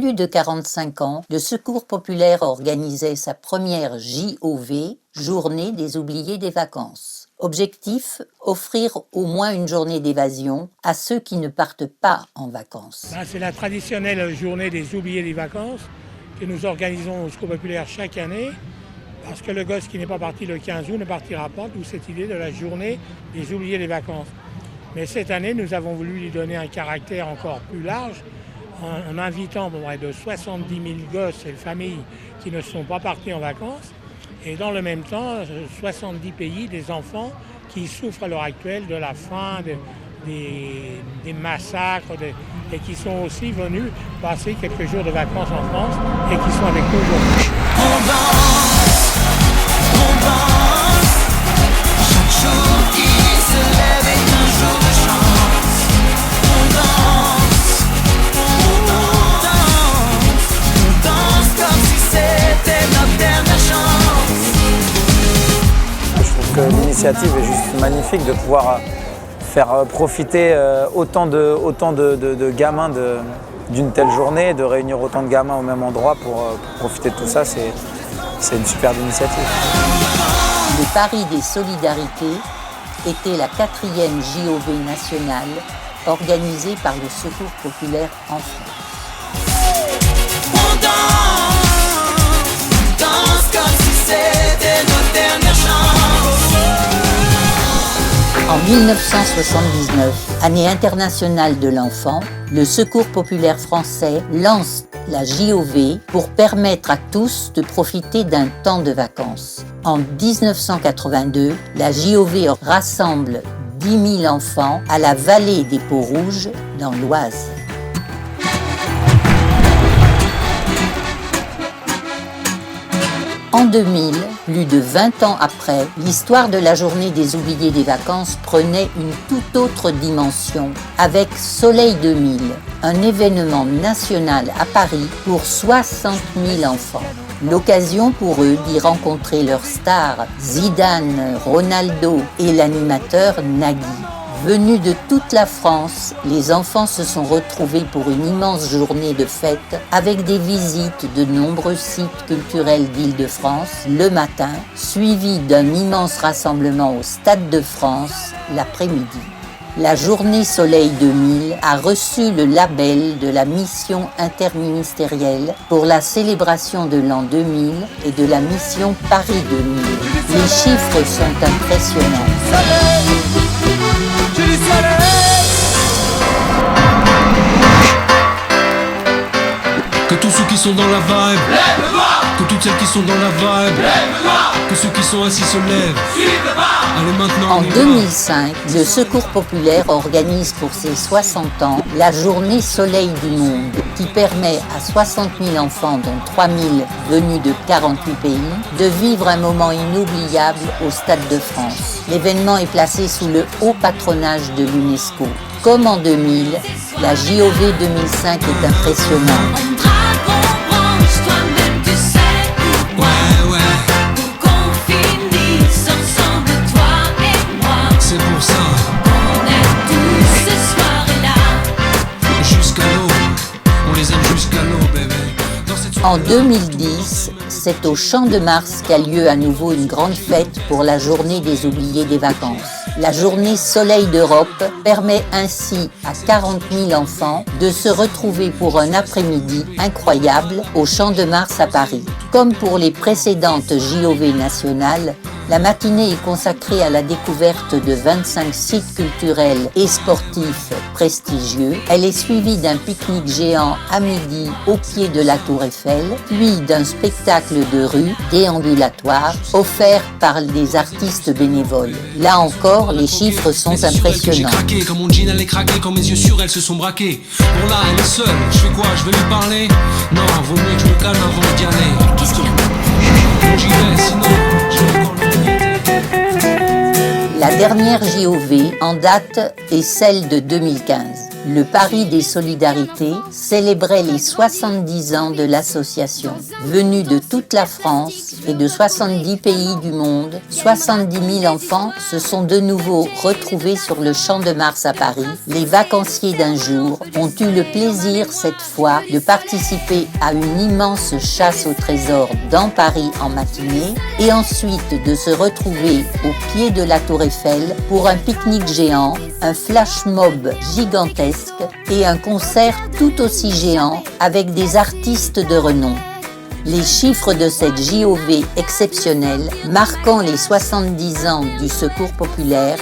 plus de 45 ans, le Secours populaire organisait sa première JOV, Journée des oubliés des vacances. Objectif, offrir au moins une journée d'évasion à ceux qui ne partent pas en vacances. C'est la traditionnelle journée des oubliés des vacances que nous organisons au Secours populaire chaque année, parce que le gosse qui n'est pas parti le 15 août ne partira pas, d'où cette idée de la journée des oubliés des vacances. Mais cette année, nous avons voulu lui donner un caractère encore plus large en invitant près de 70 000 gosses et familles qui ne sont pas partis en vacances et dans le même temps 70 pays, des enfants qui souffrent à l'heure actuelle de la faim, des massacres et qui sont aussi venus passer quelques jours de vacances en France et qui sont avec nous aujourd'hui. On danse, chaque jour qui se lève est un jour de chance. On danse comme si c'était notre dernière chance. Je trouve que l'initiative est juste magnifique de pouvoir faire profiter autant de gamins d'une telle journée, de réunir autant de gamins au même endroit pour profiter de tout ça, c'est une superbe initiative. Le Paris des Solidarités était la 4e JOV nationale organisée par le Secours populaire en France. On danse comme si c'était notre dernière chance. En 1979, année internationale de l'enfant, le Secours populaire français lance la JOV pour permettre à tous de profiter d'un temps de vacances. En 1982, la JOV rassemble 10 000 enfants à la vallée des Peaux-Rouges dans l'Oise. En 2000, plus de 20 ans après, l'histoire de la journée des oubliés des vacances prenait une toute autre dimension avec Soleil 2000, un événement national à Paris pour 60 000 enfants. L'occasion pour eux d'y rencontrer leurs stars Zidane, Ronaldo et l'animateur Nagui. Venus de toute la France, les enfants se sont retrouvés pour une immense journée de fête avec des visites de nombreux sites culturels d'Île-de-France le matin, suivis d'un immense rassemblement au Stade de France l'après-midi. La journée Soleil 2000 a reçu le label de la mission interministérielle pour la célébration de l'an 2000 et de la mission Paris 2000. Les chiffres sont impressionnants. Que tous ceux qui sont dans la vibe, lève-toi. Que toutes celles qui sont dans la vibe, lève-toi. Que ceux qui sont assis se lèvent. Allez maintenant. En 2005, le Secours populaire organise pour ses 60 ans la journée Soleil du Monde, qui permet à 60 000 enfants, dont 3 000 venus de 48 pays, de vivre un moment inoubliable au Stade de France. L'événement est placé sous le haut patronage de l'UNESCO. Comme en 2000, la JOV 2005 est impressionnante. En 2010, c'est au Champ de Mars qu'a lieu à nouveau une grande fête pour la journée des oubliés des vacances. La journée Soleil d'Europe permet ainsi à 40 000 enfants de se retrouver pour un après-midi incroyable au Champ de Mars à Paris. Comme pour les précédentes JOV nationales, la matinée est consacrée à la découverte de 25 sites culturels et sportifs prestigieux. Elle est suivie d'un pique-nique géant à midi au pied de la Tour Eiffel, puis d'un spectacle de rue déambulatoire offert par des artistes bénévoles. Là encore, les chiffres sont impressionnants. J'ai craqué, quand mon jean allait craquer, quand mes yeux sur elle se sont braqués. Bon là, elle est seule, je fais quoi? Je vais lui parler? Non, vaut mieux que je me calme avant d'y aller. Qu'est-ce qu'il a? J'y vais, sinon je vais encore le. La dernière JOV en date est celle de 2015. Le Paris des Solidarités célébrait les 70 ans de l'association. Venus de toute la France et de 70 pays du monde, 70 000 enfants se sont de nouveau retrouvés sur le Champ de Mars à Paris. Les vacanciers d'un jour ont eu le plaisir cette fois de participer à une immense chasse au trésor dans Paris en matinée et ensuite de se retrouver au pied de la Tour Eiffel pour un pique-nique géant, un flash mob gigantesque et un concert tout aussi géant avec des artistes de renom. Les chiffres de cette JOV exceptionnelle, marquant les 70 ans du Secours populaire,